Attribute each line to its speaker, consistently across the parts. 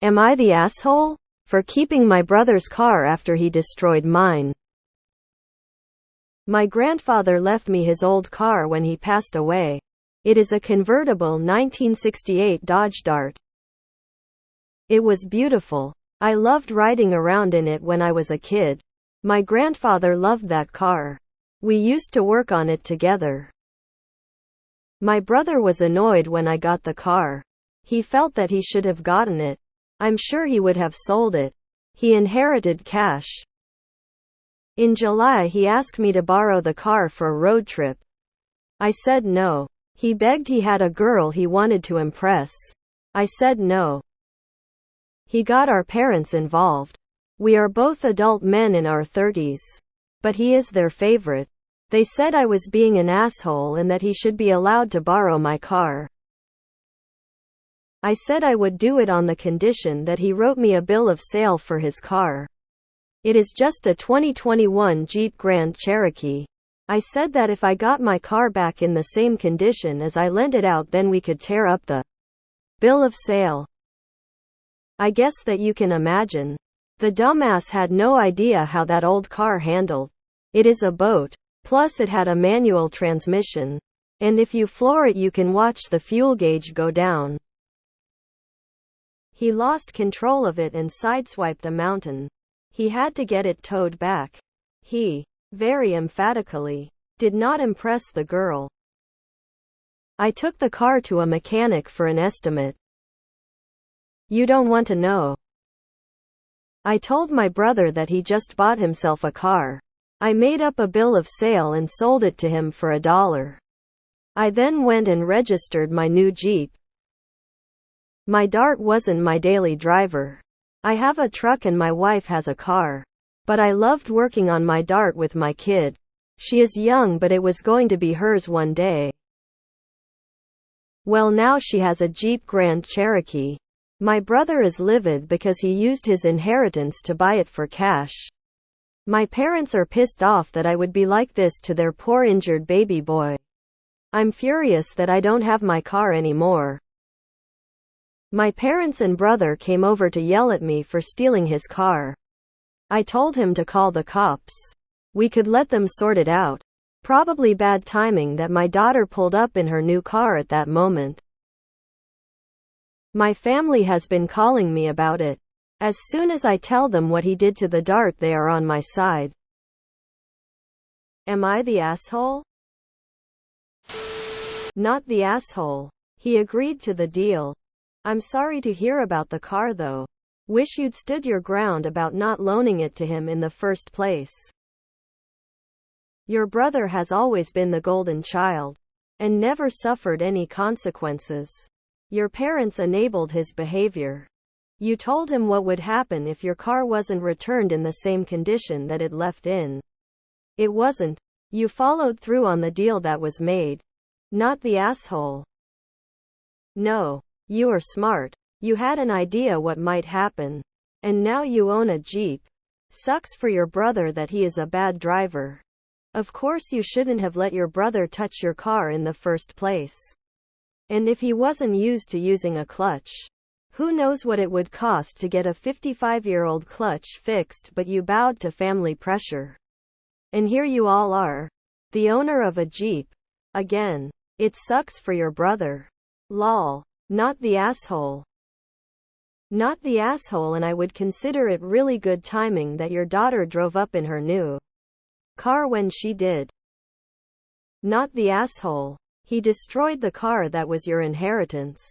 Speaker 1: Am I the asshole? For keeping my brother's car after he destroyed mine. My grandfather left me his old car when he passed away. It is a convertible 1968 Dodge Dart. It was beautiful. I loved riding around in it when I was a kid. My grandfather loved that car. We used to work on it together. My brother was annoyed when I got the car. He felt that he should have gotten it. I'm sure he would have sold it. He inherited cash. In July he asked me to borrow the car for a road trip. I said no. He begged, he had a girl he wanted to impress. I said no. He got our parents involved. We are both adult men in our 30s. But he is their favorite. They said I was being an asshole and that he should be allowed to borrow my car. I said I would do it on the condition that he wrote me a bill of sale for his car. It is just a 2021 Jeep Grand Cherokee. I said that if I got my car back in the same condition as I lent it out, then we could tear up the bill of sale. I guess that you can imagine. The dumbass had no idea how that old car handled. It is a boat. Plus it had a manual transmission. And if you floor it, you can watch the fuel gauge go down. He lost control of it and sideswiped a mountain. He had to get it towed back. He, very emphatically, did not impress the girl. I took the car to a mechanic for an estimate. You don't want to know. I told my brother that he just bought himself a car. I made up a bill of sale and sold it to him for $1. I then went and registered my new Jeep. My Dart wasn't my daily driver. I have a truck and my wife has a car. But I loved working on my Dart with my kid. She is young, but it was going to be hers one day. Well, now she has a Jeep Grand Cherokee. My brother is livid because he used his inheritance to buy it for cash. My parents are pissed off that I would be like this to their poor injured baby boy. I'm furious that I don't have my car anymore. My parents and brother came over to yell at me for stealing his car. I told him to call the cops. We could let them sort it out. Probably bad timing that my daughter pulled up in her new car at that moment. My family has been calling me about it. As soon as I tell them what he did to the Dart, they are on my side. Am I the asshole? Not the asshole. He agreed to the deal. I'm sorry to hear about the car though. Wish you'd stood your ground about not loaning it to him in the first place. Your brother has always been the golden child. And never suffered any consequences. Your parents enabled his behavior. You told him what would happen if your car wasn't returned in the same condition that it left in. It wasn't. You followed through on the deal that was made. Not the asshole. No. You are smart. You had an idea what might happen. And now you own a Jeep. Sucks for your brother that he is a bad driver. Of course you shouldn't have let your brother touch your car in the first place. And if he wasn't used to using a clutch, who knows what it would cost to get a 55-year-old clutch fixed, but you bowed to family pressure. And here you all are, the owner of a Jeep. Again. It sucks for your brother. Lol. Not the asshole. Not the asshole, and I would consider it really good timing that your daughter drove up in her new car when she did. Not the asshole. He destroyed the car that was your inheritance.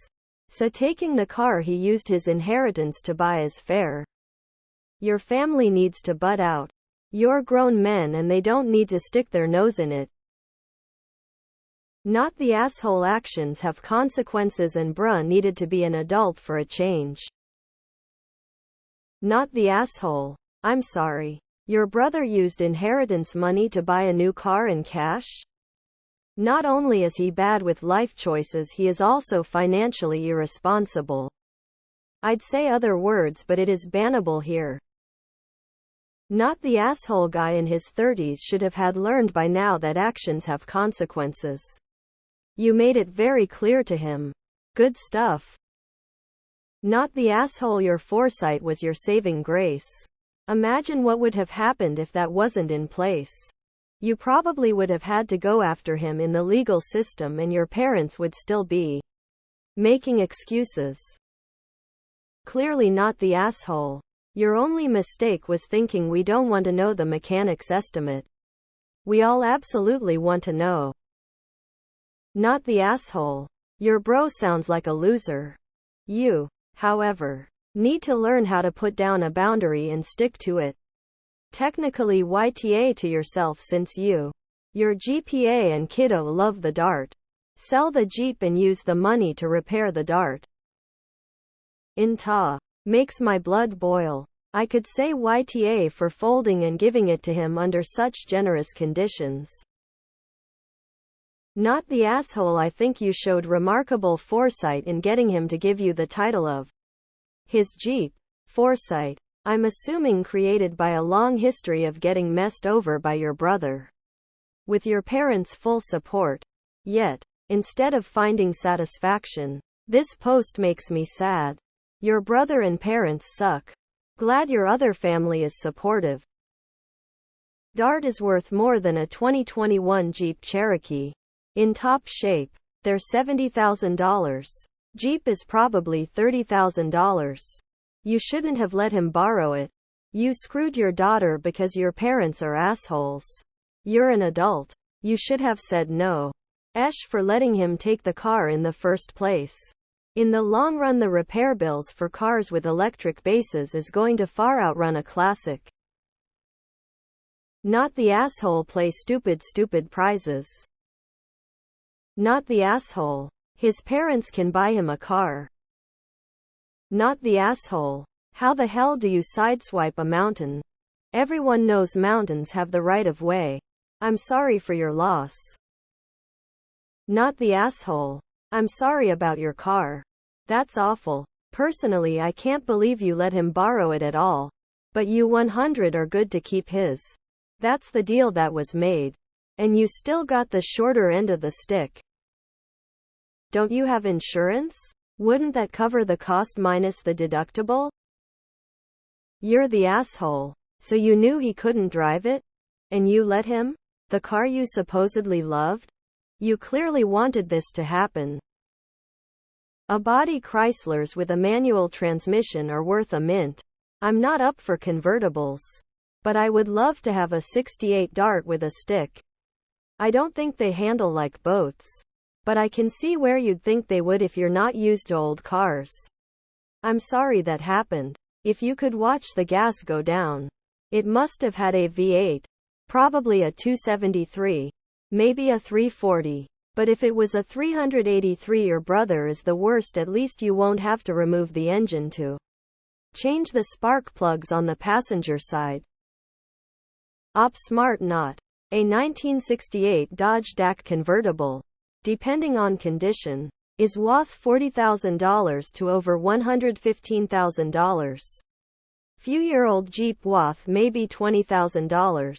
Speaker 1: So taking the car he used his inheritance to buy is fair. Your family needs to butt out. You're grown men and they don't need to stick their nose in it. Not the asshole. Actions have consequences and bruh needed to be an adult for a change. Not the asshole. I'm sorry. Your brother used inheritance money to buy a new car in cash? Not only is he bad with life choices, he is also financially irresponsible. I'd say other words, but it is bannable here. Not the asshole. Guy in his 30s should have had learned by now that actions have consequences. You made it very clear to him. Good stuff. Not the asshole. Your foresight was your saving grace. Imagine what would have happened if that wasn't in place. You probably would have had to go after him in the legal system, and your parents would still be making excuses. Clearly not the asshole. Your only mistake was thinking we don't want to know the mechanic's estimate. We all absolutely want to know. Not the asshole. Your bro sounds like a loser. You, however, need to learn how to put down a boundary and stick to it. Technically YTA to yourself, since your GPA and kiddo love the Dart. Sell the Jeep and use the money to repair the Dart. INTA. Makes my blood boil. I could say YTA for folding and giving it to him under such generous conditions. Not the asshole. I think you showed remarkable foresight in getting him to give you the title of his Jeep. Foresight, I'm assuming, created by a long history of getting messed over by your brother. With your parents' full support. Yet, instead of finding satisfaction, this post makes me sad. Your brother and parents suck. Glad your other family is supportive. Dart is worth more than a 2021 Jeep Cherokee. In top shape. They're $70,000. Jeep is probably $30,000. You shouldn't have let him borrow it. You screwed your daughter because your parents are assholes. You're an adult. You should have said no. For letting him take the car in the first place. In the long run, the repair bills for cars with electric bases is going to far outrun a classic. Not the asshole. Play stupid prizes. Not the asshole. His parents can buy him a car. Not the asshole. How the hell do you sideswipe a mountain? Everyone knows mountains have the right of way. I'm sorry for your loss. Not the asshole. I'm sorry about your car. That's awful. Personally, I can't believe you let him borrow it at all. But you 100 are good to keep his. That's the deal that was made. And you still got the shorter end of the stick. Don't you have insurance? Wouldn't that cover the cost minus the deductible? You're the asshole. So you knew he couldn't drive it? And you let him? The car you supposedly loved? You clearly wanted this to happen. A body Chryslers with a manual transmission are worth a mint. I'm not up for convertibles. But I would love to have a '68 Dart with a stick. I don't think they handle like boats. But I can see where you'd think they would if you're not used to old cars. I'm sorry that happened. If you could watch the gas go down. It must have had a V8. Probably a 273. Maybe a 340. But if it was a 383, your brother is the worst. At least you won't have to remove the engine to change the spark plugs on the passenger side. Smart. Not a 1968 Dodge DAC convertible, depending on condition, is worth $40,000 to over $115,000. Few-year-old Jeep worth maybe $20,000.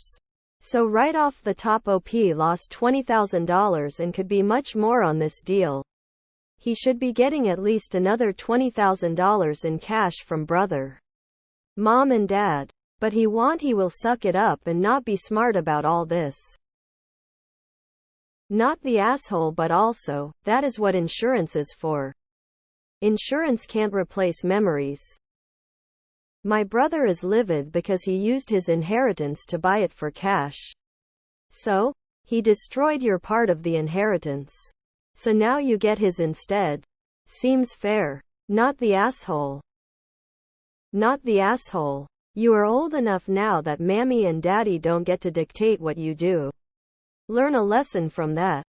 Speaker 1: So right off the top, OP lost $20,000 and could be much more on this deal. He should be getting at least another $20,000 in cash from brother, mom and dad. But he will suck it up and not be smart about all this. Not the asshole. But also, that is what insurance is for. Insurance can't replace memories. My brother is livid because he used his inheritance to buy it for cash. So, he destroyed your part of the inheritance. So now you get his instead. Seems fair. Not the asshole. Not the asshole. You are old enough now that Mammy and Daddy don't get to dictate what you do. Learn a lesson from that.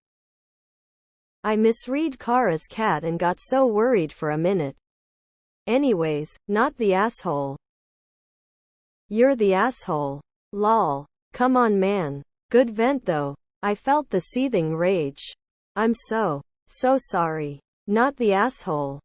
Speaker 1: I misread car as cat and got so worried for a minute. Anyways, not the asshole. You're the asshole. Lol. Come on, man. Good vent though. I felt the seething rage. I'm so sorry. Not the asshole.